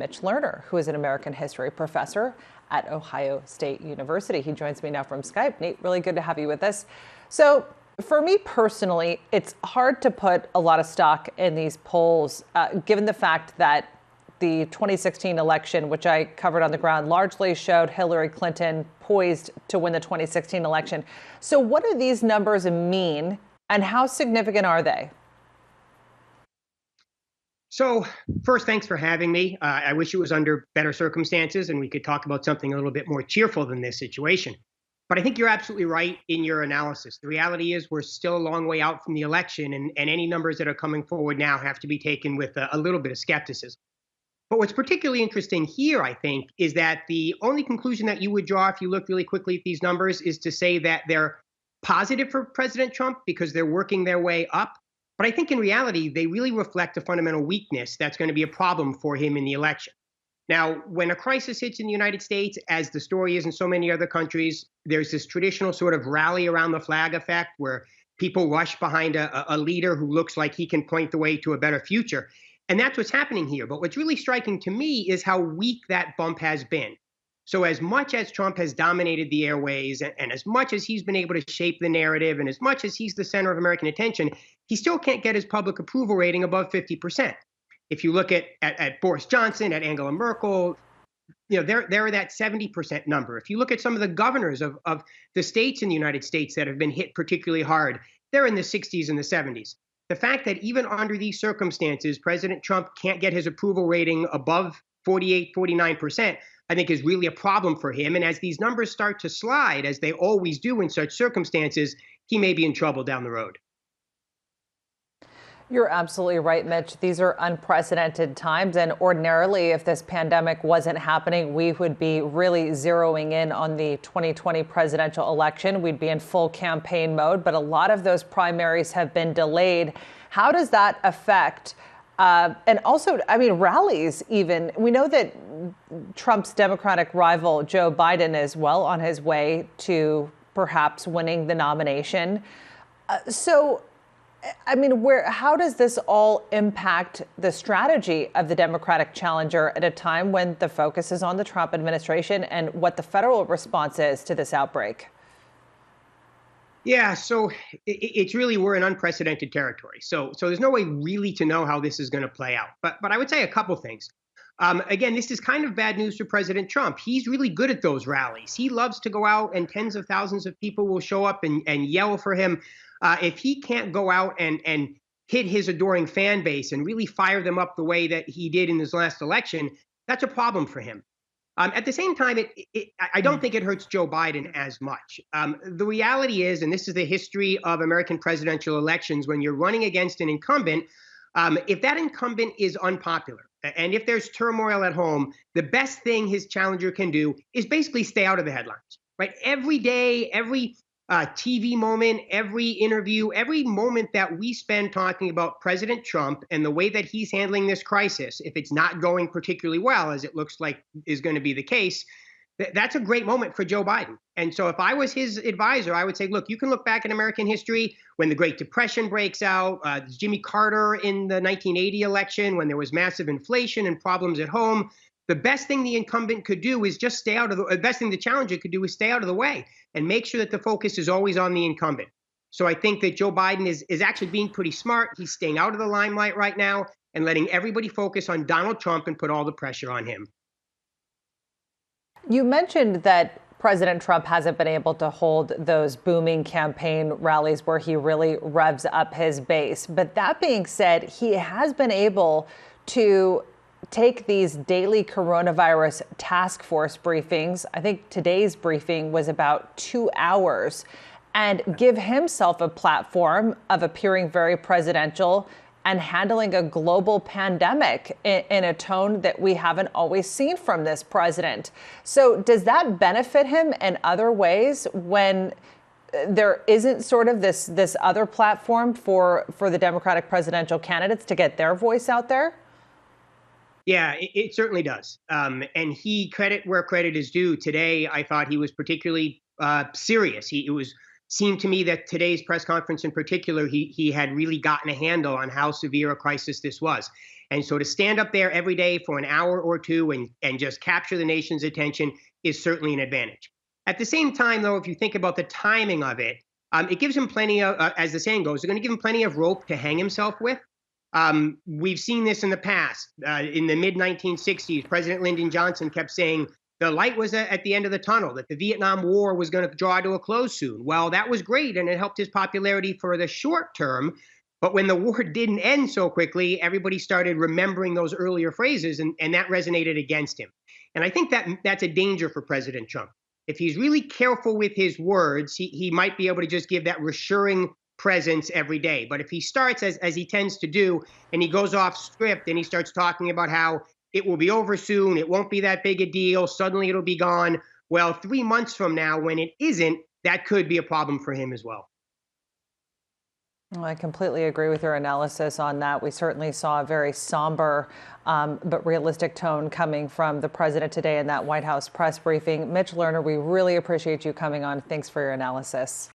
Mitch Lerner, who is an American history professor at Ohio State University. He joins me now from Skype. Nate, really good to have you with us. So for me personally, it's hard to put a lot of stock in these polls, given the fact that the 2016 election, which I covered on the ground, largely showed Hillary Clinton poised to win the 2016 election. So what do these numbers mean, and how significant are they? So first, thanks for having me. I wish it was under better circumstances and we could talk about something a little bit more cheerful than this situation. But I think you're absolutely right in your analysis. The reality is we're still a long way out from the election, and any numbers that are coming forward now have to be taken with a little bit of skepticism. But what's particularly interesting here, I think, is that the only conclusion that you would draw if you look really quickly at these numbers is to say that they're positive for President Trump because they're working their way up. But I think in reality, they really reflect a fundamental weakness that's going to be a problem for him in the election. Now, when a crisis hits in the United States, as the story is in so many other countries, there's this traditional sort of rally around the flag effect where people rush behind a leader who looks like he can point the way to a better future. And that's what's happening here. But what's really striking to me is how weak that bump has been. So as much as Trump has dominated the airways and as much as he's been able to shape the narrative and as much as he's the center of American attention, he still can't get his public approval rating above 50%. If you look at Boris Johnson, at Angela Merkel, they're at that 70% number. If you look at some of the governors of the states in the United States that have been hit particularly hard, they're in the 60s and the 70s. The fact that even under these circumstances, President Trump can't get his approval rating above 48, 49%, I think is really a problem for him. And as these numbers start to slide, as they always do in such circumstances, he may be in trouble down the road. You're absolutely right, Mitch. These are unprecedented times. And ordinarily, if this pandemic wasn't happening, we would be really zeroing in on the 2020 presidential election. We'd be in full campaign mode. But a lot of those primaries have been delayed. How does that affect? And also, I mean, rallies even. We know that Trump's Democratic rival, Joe Biden, is well on his way to perhaps winning the nomination. I mean, how does this all impact the strategy of the Democratic challenger at a time when the focus is on the Trump administration and what the federal response is to this outbreak? Yeah, so it's really, we're in unprecedented territory. So there's no way really to know how this is going to play out. But I would say a couple things. Again, this is kind of bad news for President Trump. He's really good at those rallies. He loves to go out and tens of thousands of people will show up and yell for him. If he can't go out and hit his adoring fan base and really fire them up the way that he did in his last election, that's a problem for him. At the same time, I don't think it hurts Joe Biden as much. The reality is, and this is the history of American presidential elections, when you're running against an incumbent, if that incumbent is unpopular and if there's turmoil at home, the best thing his challenger can do is basically stay out of the headlines, right? Every day, every TV moment, every interview, every moment that we spend talking about President Trump and the way that he's handling this crisis, if it's not going particularly well, as it looks like is going to be the case, that's a great moment for Joe Biden. And so if I was his advisor, I would say, look, you can look back in American history when the Great Depression breaks out, Jimmy Carter in the 1980 election, when there was massive inflation and problems at home. The best thing the incumbent could do is just stay out of the best thing the challenger could do is stay out of the way and make sure that the focus is always on the incumbent. So I think that Joe Biden is actually being pretty smart. He's staying out of the limelight right now and letting everybody focus on Donald Trump and put all the pressure on him. You mentioned that President Trump hasn't been able to hold those booming campaign rallies where he really revs up his base. But that being said, he has been able to take these daily coronavirus task force briefings. I think today's briefing was about 2 hours, and give himself a platform of appearing very presidential and handling a global pandemic in a tone that we haven't always seen from this president. So does that benefit him in other ways when there isn't sort of this other platform for the Democratic presidential candidates to get their voice out there? Yeah, it certainly does. And he, credit where credit is due. Today, I thought he was particularly serious. Seemed to me that today's press conference in particular, he had really gotten a handle on how severe a crisis this was. And so to stand up there every day for an hour or two and just capture the nation's attention is certainly an advantage. At the same time, though, if you think about the timing of it, it gives him plenty of, as the saying goes, they're going to give him plenty of rope to hang himself with. We've seen this in the past. In the mid 1960s, President Lyndon Johnson kept saying the light was at the end of the tunnel, that the Vietnam War was going to draw to a close soon. Well, that was great, and it helped his popularity for the short term. But when the war didn't end so quickly, everybody started remembering those earlier phrases, and that resonated against him. And I think that's a danger for President Trump. If he's really careful with his words, he might be able to just give that reassuring presence every day. But if he starts, as he tends to do, and he goes off script and he starts talking about how it will be over soon, it won't be that big a deal, suddenly it'll be gone. Well, 3 months from now, when it isn't, that could be a problem for him as well. I completely agree with your analysis on that. We certainly saw a very somber but realistic tone coming from the president today in that White House press briefing. Mitch Lerner, we really appreciate you coming on. Thanks for your analysis.